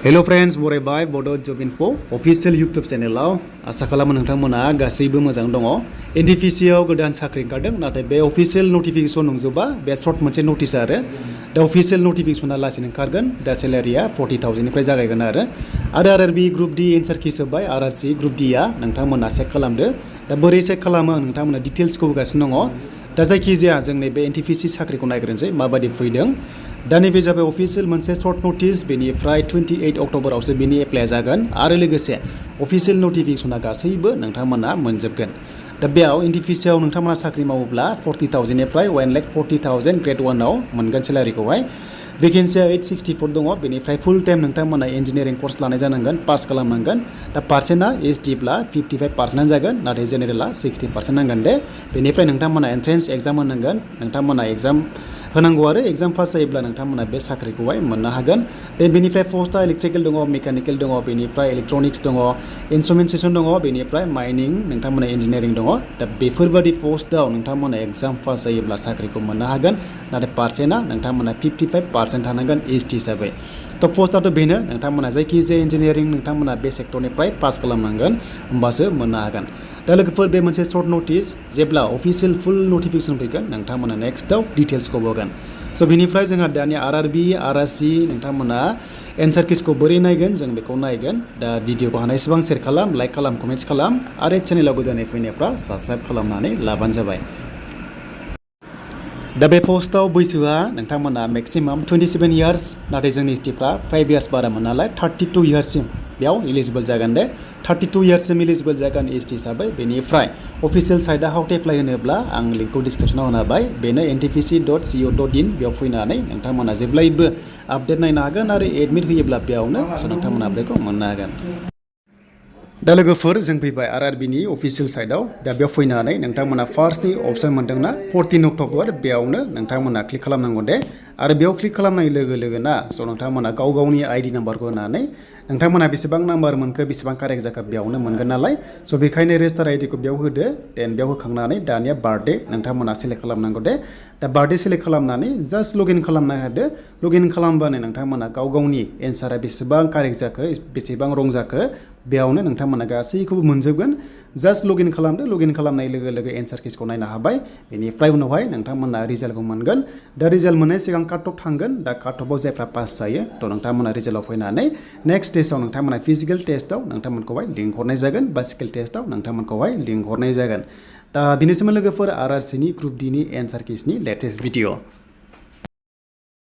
Hello friends, बरायबाय Bodo Job Info official YouTube channel-आव आसा खालामो नोंथांमोना गासैबो मोजां दङ। NTPC आव गोदान साख्रि ओंखारदों नाथाय बे अफिशियेल नोटिफिकेशन नंजोबा बे सर्ट मोनसे नोटिस आरो दा अफिशियेल नोटिफिकेशना लासैनो ओंखारगोन दा सेलारिया 40,000 निफ्राय जागायगोन आरो RRB ग्रुप D एन्सार की होबाय RRC ग्रुप D आ नोंथांमोना चेक खालामदो दा बोरै चेक खालामो नोंथांमोना डिटेल्सखौ होगासिनो दङ दा जायखिजाया जोंनि बे NTPC साख्रिखौ नायग्रोनोसै माबादि फैदों दा नैबे जाबाय अफिशियेल मोनसे सर्ट नोटिस बेनिफ्राय 28 अक्ट'बरावसो बेनि एप्लाइ जागोन आरो लोगोसे अफिशियेल नोटिफिकेशना गासैबो नोंथांमोना मोनजोबगोन दा बेयाव NTPC आव नोंथांमोना साख्रि मावोब्ला 40,000 निफ्राय 1,40,000 ग्रेड 1 आव मोनगोन सेलारिखौहाय भेकेन्सिया 864 दङ बेनिफ्राय फुल टाइम नोंथांमोना इन्जिनियारिं कर्स लानाय जानांगोन पास खालामनांगोन दा पार्सेन्टआ SD ब्ला 55% जागोन नाथाय जेनेरेला 60% नांगोन दे बेनिफ्राय नोंथांमोना एन्ट्रेन्स एग्जाम होनांगोन नोंथांमोना एग्जाम होनांगौ आरो एग्जाम पास जायोब्ला नोंथांमोना बे साख्रिखौहाय मोननो हागोन देन बेनिफ्राय पस्टआ इलेक्ट्रिकेल दङ मेकानिकेल दङ बेनिफ्राय इलेक्ट्रनिक्स दङ इन्स्ट्रुमेन्टेसन दङ बेनिफ्राय माइनिं नोंथांमोना इन्जिनियारिं दङ दा बेफोरबादि पस्टआव नोंथांमोना एग्जाम पास जायोब्ला साख्रिखौ मोननो हागोन नाथाय पार्सेन्टआ नोंथांमोना 55% थानांगोन SD हिसाबै थ' पस्टआथ' बेनो नोंथांमोना जायखिजाया इन्जिनियारिं नोंथांमोना बे सेक्टरनिफ्राय पास खालामनांगोन होमबासो मोननो हागोन दा लोगोफोर बे मोनसे सर्ट नोटिस जेब्ला अफिशियेल फुल नोटिफिकेशन फैगोन नोंथांमोना नेक्स्टआव डिटेल्सखौ होगोन स' बिनिफ्राय जोंहा दानि RRB RRC नोंथांमोना एन्सार किसखौ बोरै नायगोन जों बेखौ नायगोन दा भिडिअखौ हानायसेबां शेयार खालाम लाइक खालाम कमेन्ट्स खालाम आरो चेनेलाव गोदानै फैनायफ्रा साबस्क्राइब खालामनानै लाबानो जाबाय दा बे पस्टआव बैसोआ नोंथांमोना मेक्सिमाम 27 इयार्स नाथाय जोंनि STफ्रा 5 इयार्स बारामोन नालाय 32 इयार्ससिम बेयाव इलिजिबल जागोन दे 32 इयार्ससिम इलिजिबल जागोन SD हिसाबै बेनिफ्राय अफिशियेल साइटआ हाउ टु एप्लाइ होनोब्ला आं लिंकखौ डिसक्रिप्सनाव होना होबाय बेनो ntpc.co.in बेयाव फैनानै नोंथांमोना जेब्लायबो आपडेट नायनो हागोन आरो एडमिट होयोब्ला बेयावनो नोंथांमोना आपडेटखौ मोननो हागोन दा लोगोफोर जों फैबाय RRB नि अफिशियेल साइटआव दा बेयाव फैनानै नोंथांमोना फार्स्टनि अपसन मोनदोंना 14 अक्ट'बर बेयावनो नोंथांमोना क्लिक खालामनांगौ दे आरो बेयाव क्लिक खालामनाय लोगो लोगोना स' नोंथांमोना गाव गावनि ID नाम्बारखौ होनानै नोंथांमोना बेसेबां नाम्बार मोनखो बेसेबां कारेक्ट जाखो बेयावनो मोनगोन नालाय स' बेखायनो रेजिस्टार IDखौ बेयाव होदो देन बेयाव होखांनानै दानिया बार्थडे नोंथांमोना सेलेक्ट खालामनांगौ दे दा बार्थडे सेलेक्ट खालामनानै जास्ट लगइन खालामना होदो लगइन खालामबानो नोंथांमोना गाव गावनि एन्सारा बेसेबां कारेक्ट जाखो बेसेबां रं जाखो बेयावनो नोंथांमोना गासैखौबो मोनजोबगोन जास्ट लगइन खालामदो लगइन खालामनाय लोगो लोगो एन्सार किसखौ नायनो हाबाय बेनिफ्राय उनावहाय नोंथांमोना रिजाल्टखौ मोनगोन दा रिजाल्ट मोननाय सिगां काट अफ थांगोन दा काट अफआव जायफ्रा पास जायो थ' नोंथांमोना रिजाल्टआव फैनानै नेक्स्ट टेस्टआव नोंथांमोना फिजिकेल टेस्टआव नोंथांमोनखौहाय लिंक हरनाय जागोन बा स्किल टेस्टआव नोंथांमोनखौहाय लिंक हरनाय जागोन दा बेनिसिम लोगोफोर RRC नि ग्रुप D नि एन्सार किसनि लेटेस्ट भिडिअ